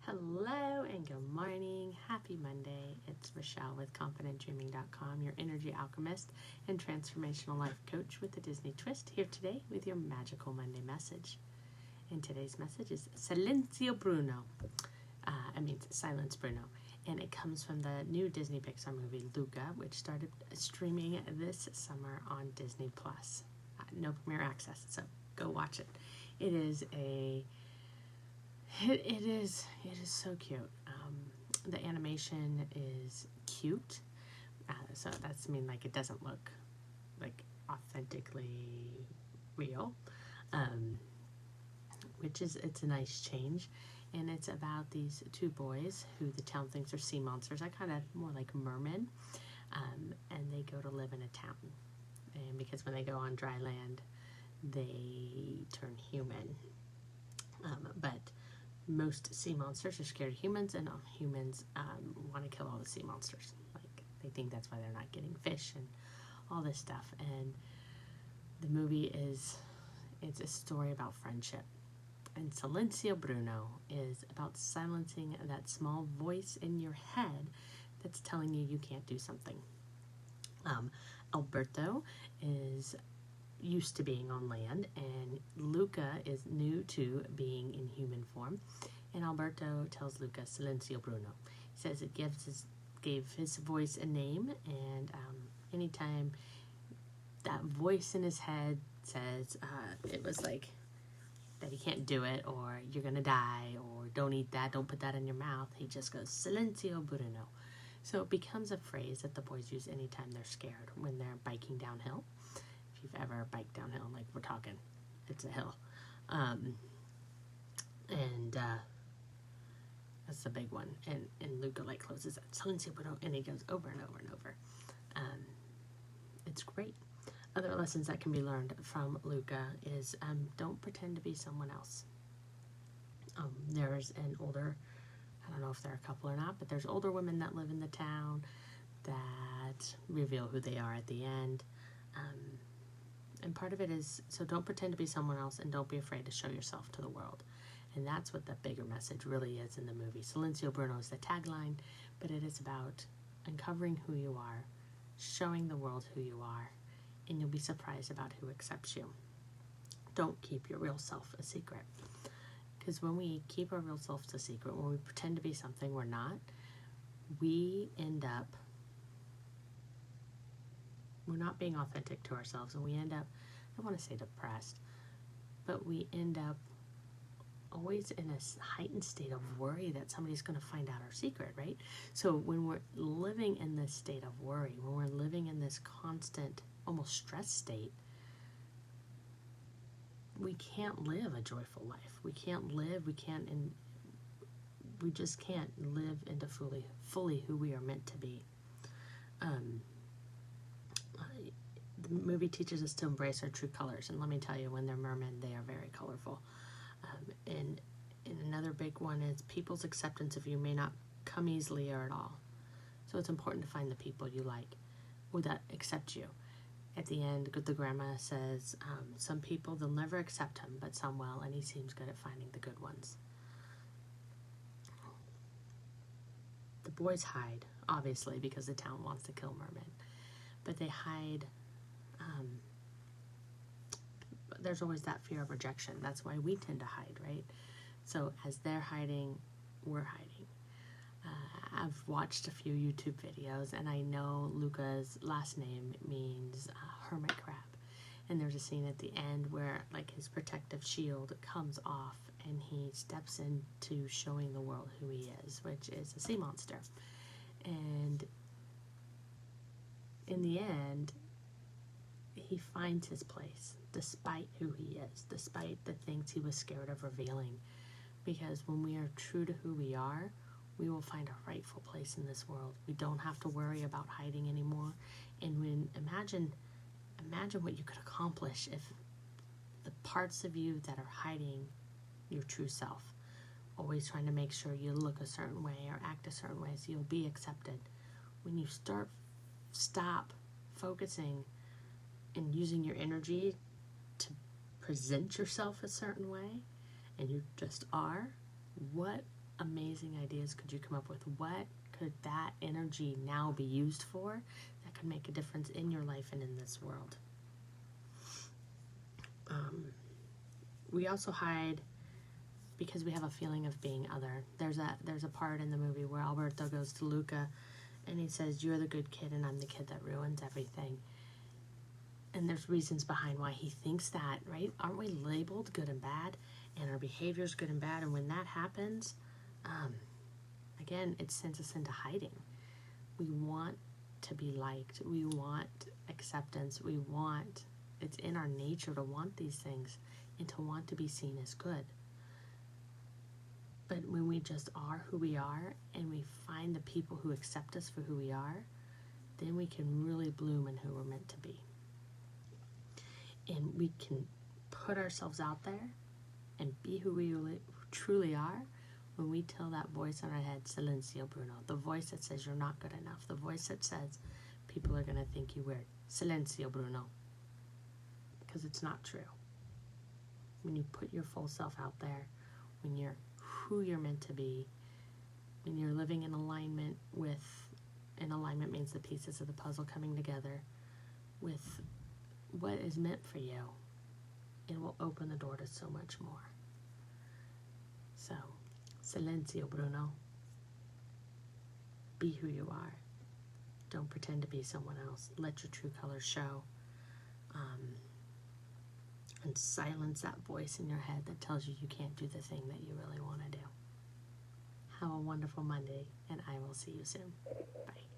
Hello and good morning. Happy Monday. It's Rochelle with ConfidentDreaming.com, your energy alchemist and transformational life coach with a Disney twist, here today with your magical Monday message. And today's message is Silenzio Bruno. Silence Bruno. And it comes from the new Disney-Pixar movie Luca, which started streaming this summer on Disney+. No premiere access, so go watch it. It is so cute. The animation is cute, so that's it doesn't look like authentically real, it's a nice change. And it's about these two boys who the town thinks are sea monsters. I kind of more like mermen, and they go to live in a town. And because when they go on dry land, they turn human. But most sea monsters are scared of humans, and all humans want to kill all the sea monsters. They think that's why they're not getting fish and all this stuff. And the movie it's a story about friendship. And Silenzio Bruno is about silencing that small voice in your head that's telling you you can't do something. Alberto is used to being on land, and Luca is new to being in human form. And Alberto tells Luca Silenzio Bruno. He says it gave his voice a name, and anytime that voice in his head says it was like that he can't do it, or you're gonna die, or don't eat that, don't put that in your mouth, he just goes Silenzio Bruno. So it becomes a phrase that the boys use anytime they're scared, when they're biking downhill. If you've ever biked downhill, we're talking, it's a hill. That's the big one. And Luca closes that Silenzio Bruno, and he goes over and over and over. It's great. Other lessons that can be learned from Luca is don't pretend to be someone else. There's an older, I don't know if they're a couple or not, but there's older women that live in the town that reveal who they are at the end. And part of it is, so don't pretend to be someone else, and don't be afraid to show yourself to the world. And that's what the bigger message really is in the movie. Silenzio Bruno is the tagline, but it is about uncovering who you are, showing the world who you are, and you'll be surprised about who accepts you. Don't keep your real self a secret. Because when we keep our real selves a secret, when we pretend to be something we're not, we end up, we're not being authentic to ourselves, and we end up, I don't want to say depressed, but we end up always in a heightened state of worry that somebody's going to find out our secret, right? So when we're living in this state of worry, when we're living in this constant, almost stress state, we can't live a joyful life. We just can't live into fully who we are meant to be. The movie teaches us to embrace our true colors, and let me tell you, when they're mermen, they are very colorful. And another big one is people's acceptance of you may not come easily or at all. So it's important to find the people you like or that accept you. At the end, the grandma says, some people, they'll never accept him, but some will, and he seems good at finding the good ones. The boys hide, obviously, because the town wants to kill mermen. But they hide. There's always that fear of rejection. That's why we tend to hide, right? So as they're hiding, we're hiding. I've watched a few YouTube videos, and I know Luca's last name means hermit crab. And there's a scene at the end where his protective shield comes off, and he steps into showing the world who he is, which is a sea monster. And in the end, he finds his place, despite who he is, despite the things he was scared of revealing. Because when we are true to who we are, we will find a rightful place in this world. We don't have to worry about hiding anymore. And imagine what you could accomplish if the parts of you that are hiding your true self, always trying to make sure you look a certain way or act a certain way so you'll be accepted. When you stop focusing and using your energy to present yourself a certain way, and you just are, what amazing ideas could you come up with? What could that energy now be used for that could make a difference in your life and in this world? We also hide because we have a feeling of being other. There's a part in the movie where Alberto goes to Luca and he says, "You're the good kid and I'm the kid that ruins everything." And there's reasons behind why he thinks that, right? Aren't we labeled good and bad? And our behavior is good and bad. And when that happens, again, it sends us into hiding. We want to be liked. We want acceptance. It's in our nature to want these things and to want to be seen as good. But when we just are who we are and we find the people who accept us for who we are, then we can really bloom in who we're meant to be. And we can put ourselves out there and be who we truly are when we tell that voice in our head, Silenzio Bruno, the voice that says you're not good enough, the voice that says people are going to think you weird. Silenzio Bruno. Because it's not true. When you put your full self out there, when you're who you're meant to be, when you're living in alignment means the pieces of the puzzle coming together with what is meant for you, it will open the door to so much more. So, Silenzio Bruno. Be who you are. Don't pretend to be someone else. Let your true colors show. And silence that voice in your head that tells you you can't do the thing that you really want to do. Have a wonderful Monday, and I will see you soon. Bye.